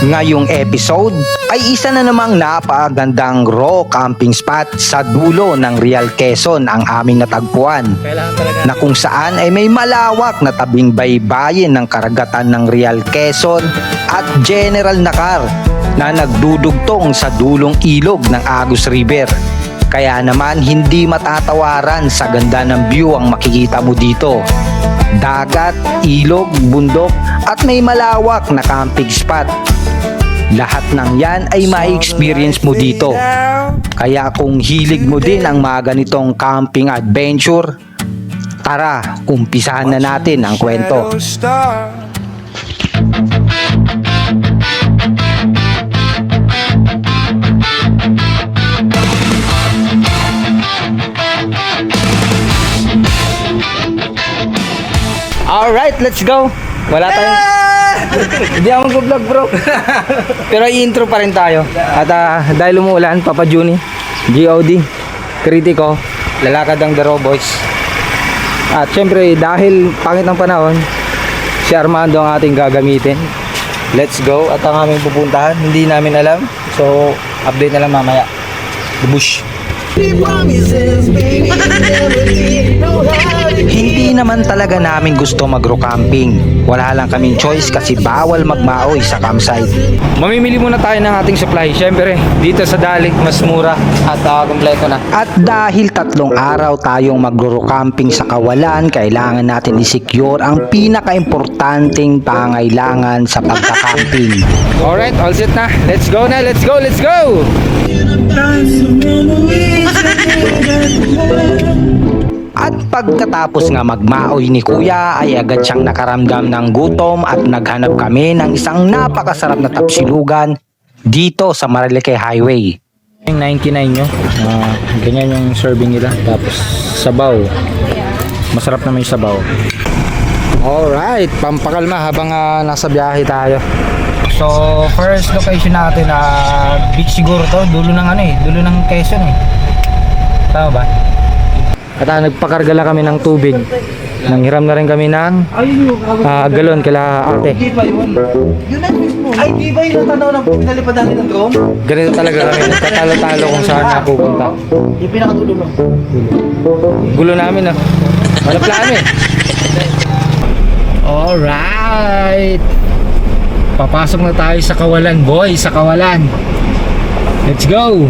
Ngayong episode ay isa na namang napakagandang raw camping spot sa dulo ng Real Quezon ang aming natagpuan, na kung saan ay may malawak na tabing baybayin ng karagatan ng Real Quezon at General Nakar na nagdudugtong sa dulong ilog ng Agus River. Kaya naman hindi matatawaran sa ganda ng view ang makikita mo dito. Dagat, ilog, bundok at may malawak na camping spot. Lahat ng yan ay ma-experience mo dito. Kaya kung hilig mo din ang mga ganitong camping adventure, tara, umpisahan na natin ang kwento. Alright, let's go! Wala tayong... Hindi ako mag-vlog bro. Pero i-intro pa rin tayo. At dahil umuulan, Papa Juni, GOD, Kritiko, Lalakad ang The Raw Boys. At syempre dahil pangit ng panahon, si Armando ang ating gagamitin. Let's go. At ang aming pupuntahan, hindi namin alam. So, update na lang mamaya. The bush. Hindi naman talaga namin gusto mag-raw camping. Wala lang kaming choice kasi bawal magmaoy sa campsite. Mamimili muna tayo ng ating supply. Siyempre, dito sa Dalik mas mura at kompleto na. At dahil 3 araw tayong mag-raw camping sa Kawalan, kailangan natin i-secure ang pinaka-importanting pangailangan sa pagka-camping. Alright, all set na. Let's go na, let's go, let's go! At pagkatapos nga magmaoy ni Kuya ay agad siyang nakaramdam ng gutom at naghanap kami ng isang napakasarap na tapsilugan dito sa Marilake Highway. Yung 99 nyo, ganyan yung serving nila, tapos sabaw, masarap na may sabaw. Alright, pampakalma habang nasa biyahe tayo. So first location natin, beach siguro to, dulo ng dulo ng Quezon tama ba? At nagpakarga lang kami ng tubig. Nanghiram na rin kami ng galon kila ate. Ay, di ba yung natanaw ng pinalipad natin ng drone? Ganito talaga kami, nagtatalo-talo kung saan napupunta. Yung pinakadulo mo. Gulo namin wala plano Alright, papasok na tayo sa Kawalan, boy, sa Kawalan. Let's go!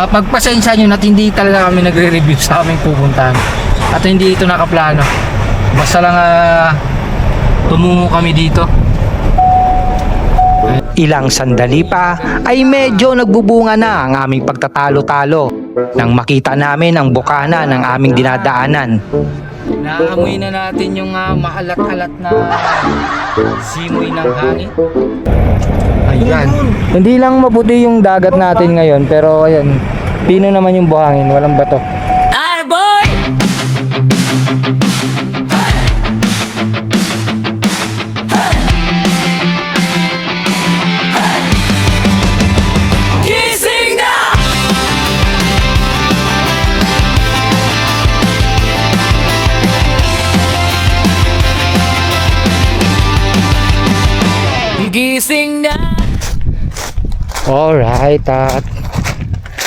Pagpasensya nyo na't hindi talaga kami nagre-review sa aming pupuntahan. At hindi ito nakaplano. Basta lang tumungo kami dito. Ilang sandali pa ay medyo nagbubunga na ang aming pagtatalo-talo nang makita namin ang bukana ng aming dinadaanan. Naamoy na natin yung maalat-alat na simoy ng hangin. Ayan. Hindi lang maputi yung dagat natin ngayon, pero ayan, pino naman yung buhangin, walang bato. Boy! Gising na! Gising na! Alright, at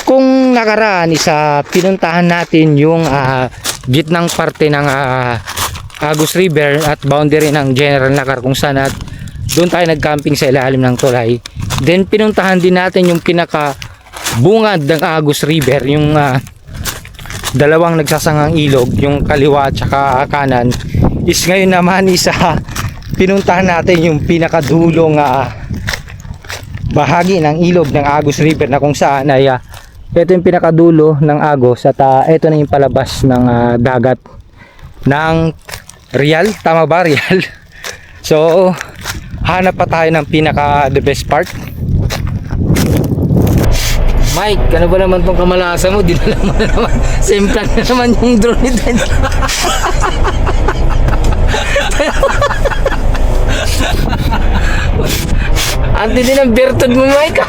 kung nakaraan pinuntahan natin yung gitnang parte ng Agus River at boundary ng General Nakar kung saan at doon tayo nagcamping sa ilalim ng tulay. Then pinuntahan din natin yung pinaka bungad ng Agus River, yung dalawang nagsasangang ilog, yung kaliwa at saka kanan. Is ngayon naman pinuntahan natin yung pinakadulong bahagi ng ilog ng Agus River na kung saan ay ito yung pinakadulo ng Agus at ito na yung palabas ng dagat ng Real, tama ba Real? So hanap pa tayo ng pinaka the best part. Mike, ano ba naman tong kamalasa mo? Dinala mo na naman, simplan na naman yung drone nito. Anti din ang bertod mo, Mike.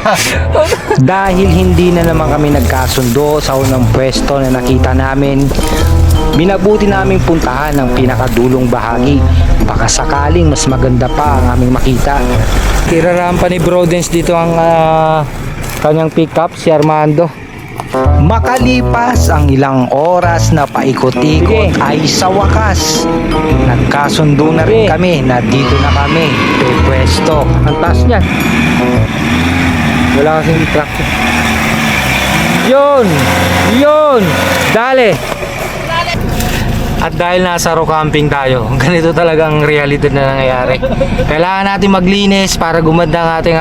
Dahil hindi na naman kami nagkasundo sa unang pwesto na nakita namin, minabuti naming puntahan ang pinakadulong bahagi Baka sakaling mas maganda pa ang aming makita. Kirarampa ni Brodens dito ang kanyang pickup, si Armando. Makalipas ang ilang oras na paikot-ikot ay sa wakas nagkasundo na rin kami na dito na kami pwesto. Ang taas niyan. Wala kasing traction. Yun! Dale! At dahil nasa rock camping tayo, ganito talagang reality na nangyayari. Kailangan natin maglinis para gumanda ang ating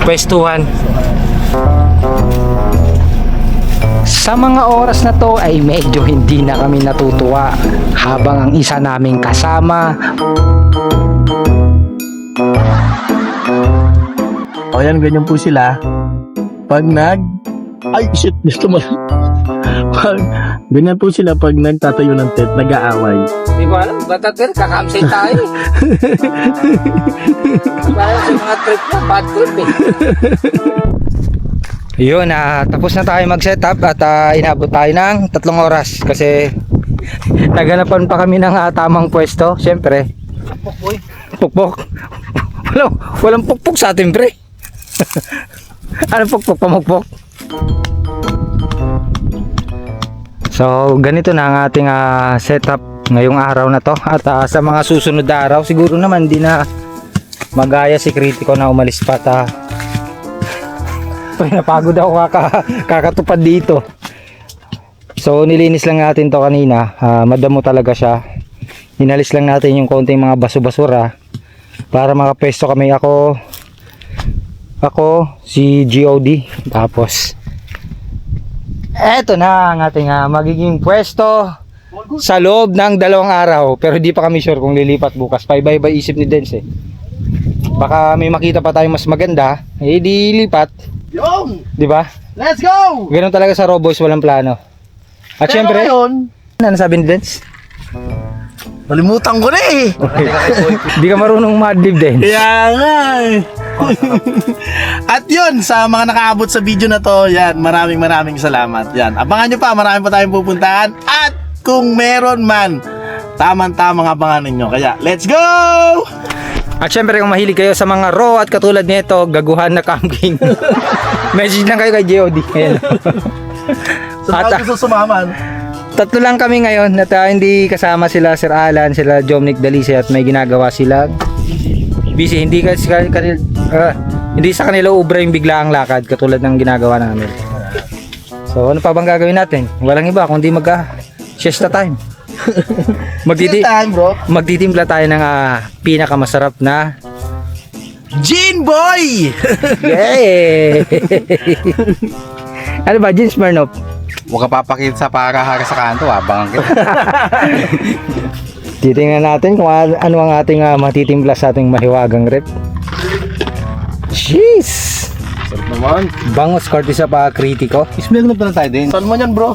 pwestuhan. Sa mga oras na to ay medyo hindi na kami natutuwa habang ang isa naming kasama O yan, ganyan po sila. Pag ay shit, gusto mo. Ganyan po sila pag nagtatayo ng tent, nag-aaway. Di ba alam, batatir, kakamsay tayo. Parang sa mga trip na, bad trip eh. Yun, tapos na tayo mag-setup at inabot tayo ng 3 oras kasi naganapan pa kami ng tamang pwesto. Siyempre, pukpok. Walang pukpok sa atin, pre. Ano pukpok, pamukpok? So, ganito na ang ating setup ngayong araw na to. At sa mga susunod na araw, siguro naman di na magaya si Kritiko na umalis pa. Napagod ako kakatupad dito. So nilinis lang natin to kanina. Madamo talaga siya. Inalis lang natin yung konting mga baso-basura para makapesto kami. Ako si GOD. Tapos eto na ang ating magiging pwesto sa loob ng 2 araw. Pero di pa kami sure kung lilipat bukas. Paiba-iba isip ni Dens eh. Baka may makita pa tayong mas maganda, eh di lipat. Yung! Di ba? Let's go! Ganun talaga sa Raw Boys, walang plano. At Pero syempre, ngayon, ano sabi ni Dens? nalimutan ko na eh. Di ka marunong madlib, Dens. Kaya nga eh. At yun, sa mga nakaabot sa video na to, yan, maraming salamat. Yan, abangan nyo pa, marami pa tayong pupuntahan. At kung meron man, tamang-tamang abangan ninyo. Kaya, let's go! At syempre, kung mahilig kayo sa mga raw at katulad nito, gaguhan na camping. Message lang kayo kay GOD. Ayan. Sa mga gusto sumaman. 3 lang kami ngayon at hindi kasama sila Sir Alan, sila Jomnick Dalice at may ginagawa sila. Busy, hindi hindi sa kanila ubra yung biglaang lakad katulad ng ginagawa namin. So ano pa bang gagawin natin? Walang iba kundi siesta time. Time, bro. Magtitimpla tayo ng pinakamasarap na Gin Boy! Yay! Ano ba, Gin Smirnoff? Huwag ka papakita sa para-hara sa kanto, abangan kita. Titingnan natin kung ano ang ating matitimpla sa ating mahiwagang rep. Jeez! Sarap naman. Bangos courtesy pa Kritiko. Ismil na pa lang tayo din. Salmon yan, bro.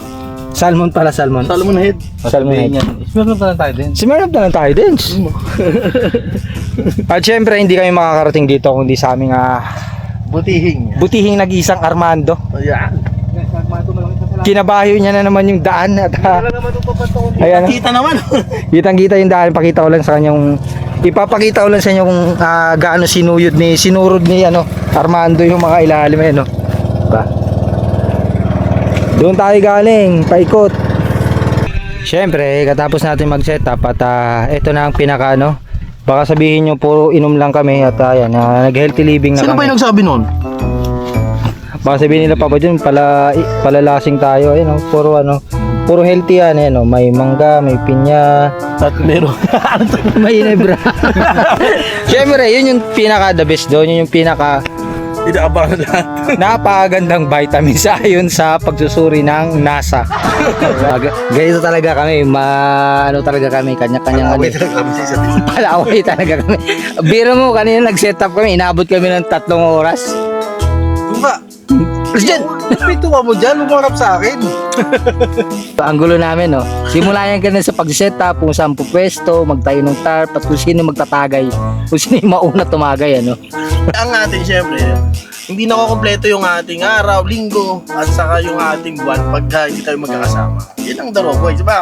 Salmon pala, salmon. Salmon head. Salmon head. Ismil na pa lang tayo din. Smirnoff na lang tayo din. At syempre hindi kami makakarating dito kundi sa aming butihing nag-isang Armando. Ayan. Kinabayo niya na naman yung daan at ayan, Kita naman. kitang-kita yung daan. Ipapakita ko lang sa inyo kung gaano sinurod ni Armando yung mga ilalim eh, no? Diba? Doon tayo galing, paikot. Syempre, katapos natin mag-setup at ito na ang pinaka baka sabihin nyo puro inom lang kami at ayan, nag-healthy living na Sino ba kami. yung nagsabi nun? Baka sabihin nila pa ba dyan, palalasing tayo, ayun, puro healthy yan, ayun, may mangga, may pinya, At meron. may inebra. Syempre, yun yung pinaka the best doon, yun yung pinaka Inaabangan lahat. napakagandang vitamins ayon sa pagsusuri ng NASA. Ganito talaga kami, talaga kami, kanya-kanya Wait lang kami sa isa't isa. palaway talaga kami. Biro mo, kanina nag-setup kami, inabot kami ng 3 oras. Tunga! Diyan! Pituwa mo dyan, umarap sa akin. Ang gulo namin, no? Simula yan ganun sa pag-setup, kung saan pupwesto, magtayo ng tarp, at kung sino magtatagay, kung sino yung mauna tumagay, ano? Ang atin, syempre, hindi nakukompleto yung ating araw, linggo, at saka yung ating buwan pagka hindi tayo magkakasama. Yan ang Daro Boys, diba?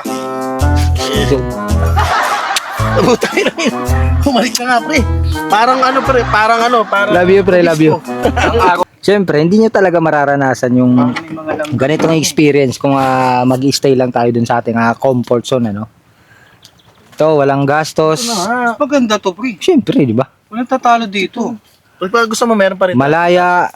So, Butay na yun. Bumalik ka nga, pre. Parang ano, pre. Parang ano. Parang Love you, pre, love you. Disco. Siyempre, hindi nyo talaga mararanasan yung ganitong experience kung mag-stay lang tayo dun sa ating comfort zone, ano? Ito, walang gastos. Maganda to, pre. Siyempre, di ba? Walang tatalo dito. Pag gusto mo, meron pa rin. Malaya.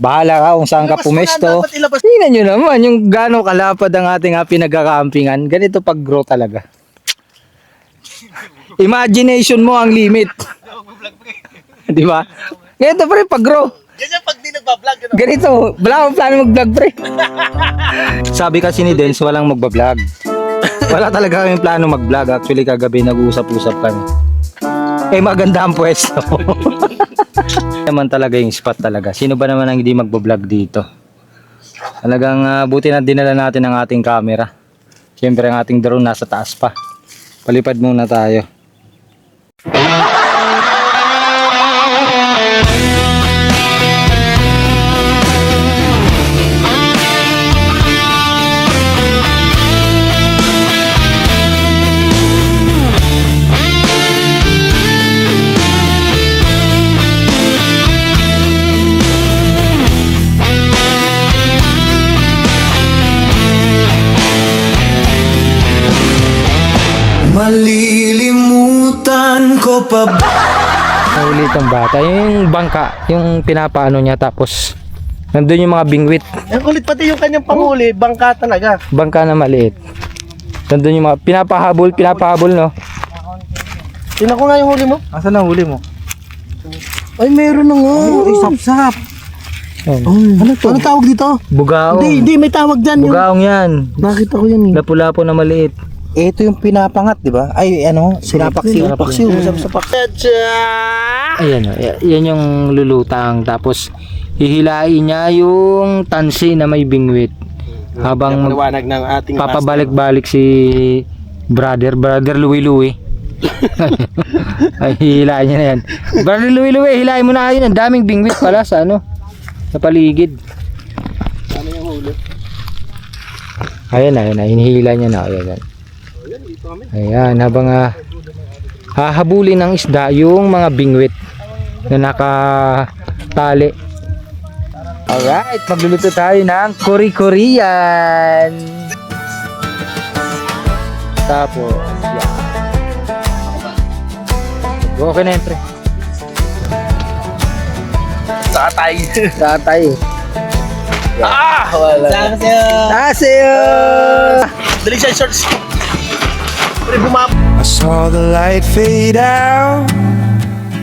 Bahala ka kung saan ka Ilabas mo na, pumesto. dapat ilabas. Tingnan nyo naman yung gano'ng kalapad ang ating pinagkakampingan. Ganito pag-grow talaga. Imagination mo ang limit. Di ba? Ganito pre, pag-grow. Ganyan pag di nagbablog. Ano? Ganito, wala akong plano mag-vlog pre. Sabi kasi ni Dens, walang magbablog. Wala talaga kaming plano mag-vlog. Actually, kagabi nag-uusap-usap kami. Maganda ang pwesto. Naman talaga yung spot talaga. Sino ba naman ang hindi magbablog dito? Talagang buti na dinala natin ang ating camera. Siyempre ang ating drone nasa taas pa. Palipad muna tayo. Malilimutan ko pa ba? Nahuli itong bata. Yung bangka, yung pinapaano niya tapos nandun yung mga bingwit. Ang kulit pati yung kanyang panghuli, bangka talaga. Bangka na maliit. Nandun yung mga pinapahabol no? Tingnan ko nga yung huli mo. Asan ang huli mo? Ay, meron na nga. Ay, sap-sap. Ano tawag dito? Bugaong. Hindi, may tawag dyan. Bugaong yan. Nakita ko yan eh. Lapu-lapo na maliit. Ito yung pinapangat, di ba? Ay, ano? Sinapaksiw. Ayan o, yan yung lulutang. Tapos hihilain niya yung tansi na may bingwit. Habang Paliwanag ng ating papabalik-balik si brother Louie. Ay, hihilain niya na yan. Brother Louie, hilain mo na yun. Ang daming bingwit pala sa sa paligid. Ano yung huli? Ayan, hinihila niya na. Ayan, habang hahabulin ng isda yung mga bingwit na nakatali. Alright, magluluto tayo ng Korean. Tapos, yan. Okay na yun, pre. Tatay. Wala. Taseo! Dali siya shorts. Pre, bumap. I saw the light fade out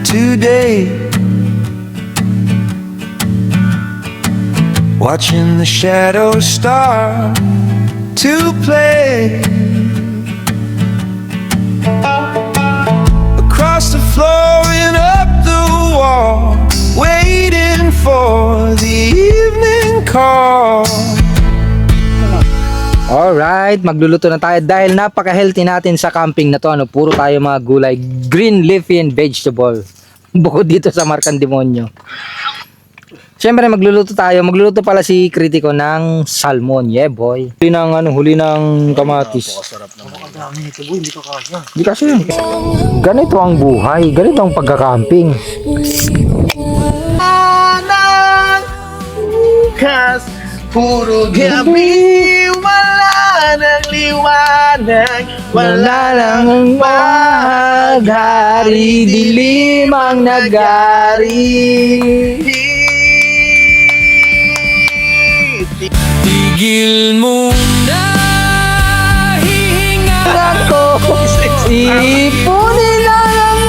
today. Watching the shadows start to play across the floor and up the wall, waiting for the evening call. Alright, magluluto na tayo dahil napaka-healthy natin sa camping na to. Puro tayo mga gulay, green leafy and vegetable. Bukod dito sa Markang Demonyo. Siyempre magluluto tayo. Magluluto pala si Kritiko ng salmon. Yeah boy. Huli ng kamatis. Hindi kasi yun. Ganito ang buhay. Ganito ang pagka-camping. Bukas, puro gabi, wala nang liwanag, Wala lang ang maghari, dilim ang nagari. Tigil mo na hihinga Ako, ipunin lang ang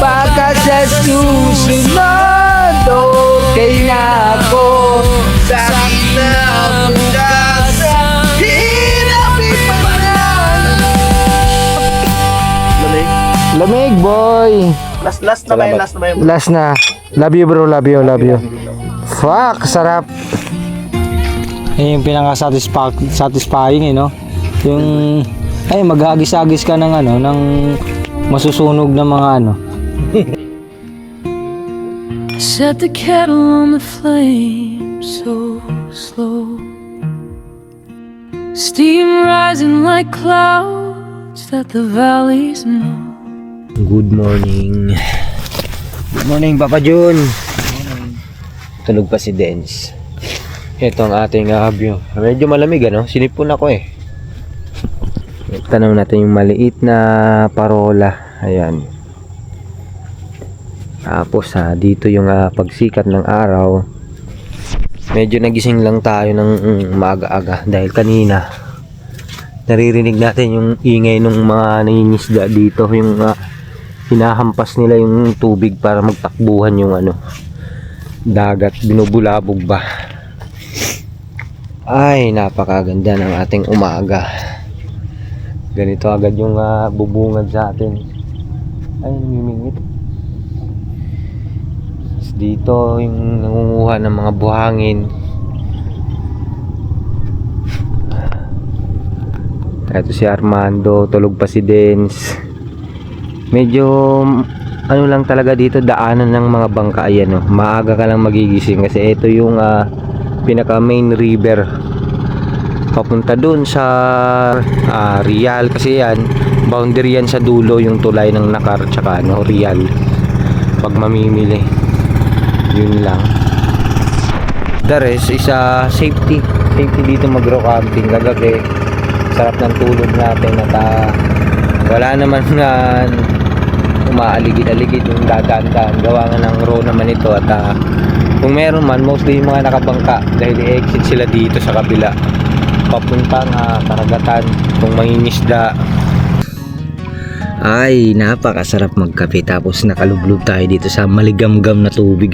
baka sa susunod, okay na ako. sakit na bukas, hinapin pa lang. Lamig boy. Last na ba yun? Last na. Love you bro, love you. Fuck, sarap. Yung pinaka-satisfying no? Yung maghagis-agis ka ng ng masusunog na mga Set the kettle on the flame so slow. Steam rising like clouds that the valleys know. Good morning. Good morning, Papa Jun. Tulog pa si Dens. Ito ang ating view. Medyo malamig ano? Sinipon ako eh. Tanaw natin yung maliit na parola. Ayan. Tapos dito yung pagsikat ng araw. Medyo nagising lang tayo ng maaga-aga dahil kanina naririnig natin yung ingay ng mga nangingisda dito, yung hinahampas nila yung tubig para magtakbuhan yung dagat, binubulabog ba. Ay, napakaganda ng ating umaga. Ganito agad yung bubungad sa atin. Ay, namimingit. Dito yung nangunguha ng mga buhangin. Ito si Armando, tulog pa si Dens. Medyo lang talaga dito, daanan ng mga bangka. Ayan, maaga ka lang magigising kasi ito yung pinaka main river papunta dun sa Real, kasi yan boundary yan sa dulo, yung tulay ng Nakar tsaka Real. Pag mamimili, yun lang. The rest is safety dito mag-rock camping kagabi. Sarap ng tulog natin at wala naman na umaaligid-aligid yung dadaan-daan. Gawa nga ng row naman ito at kung meron man, mostly yung mga nakabangka dahil i-exit sila dito sa kabila papuntang karagatan kung mangingisda. Ay, napakasarap magkape tapos nakalublob tayo dito sa maligamgam na tubig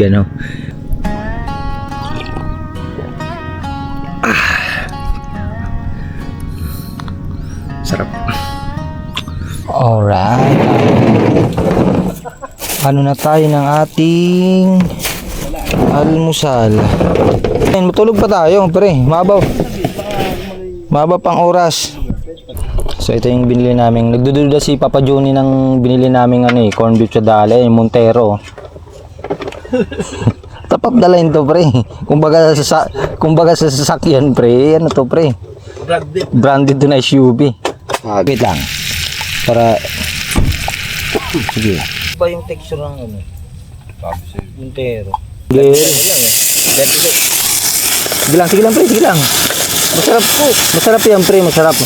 Sarap. Alright. Ano na tayo ng ating almusal? Ayun, matulog pa tayo, pre. Mabaw pang oras. So ito yung binili namin. Nagdududa si Papa Johnny ng binili namin corn beef sa Dale, Montero. Tapat dalain to, pre. Kumbaga sa sasakyan, pre. Ano to, pre? Branded to na SUV. Wait lang. Para sige. Pa yung texture ng Montero. Sige lang, pre, sige lang. Masarap po. Masarap yan, pre. Masarap.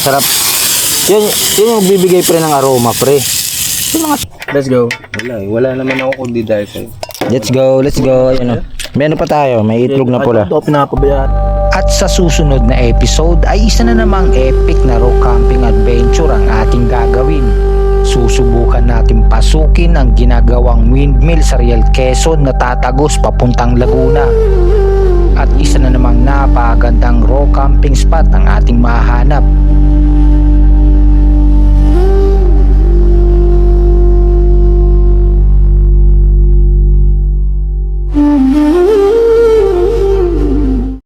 Yun yung bibigay, pre, ng aroma, pre. Let's go. Wala naman ako kundi dahil sa'yo. Let's go. Ayan, may pa tayo. May itlog na pula. Ito pinapabayaan. At sa susunod na episode ay isa na namang epic na rock camping adventure ang ating gagawin. Susubukan natin pasukin ang ginagawang windmill sa Real Quezon na tatagos papuntang Laguna. At isa na namang napakagandang rock camping spot ang ating mahanap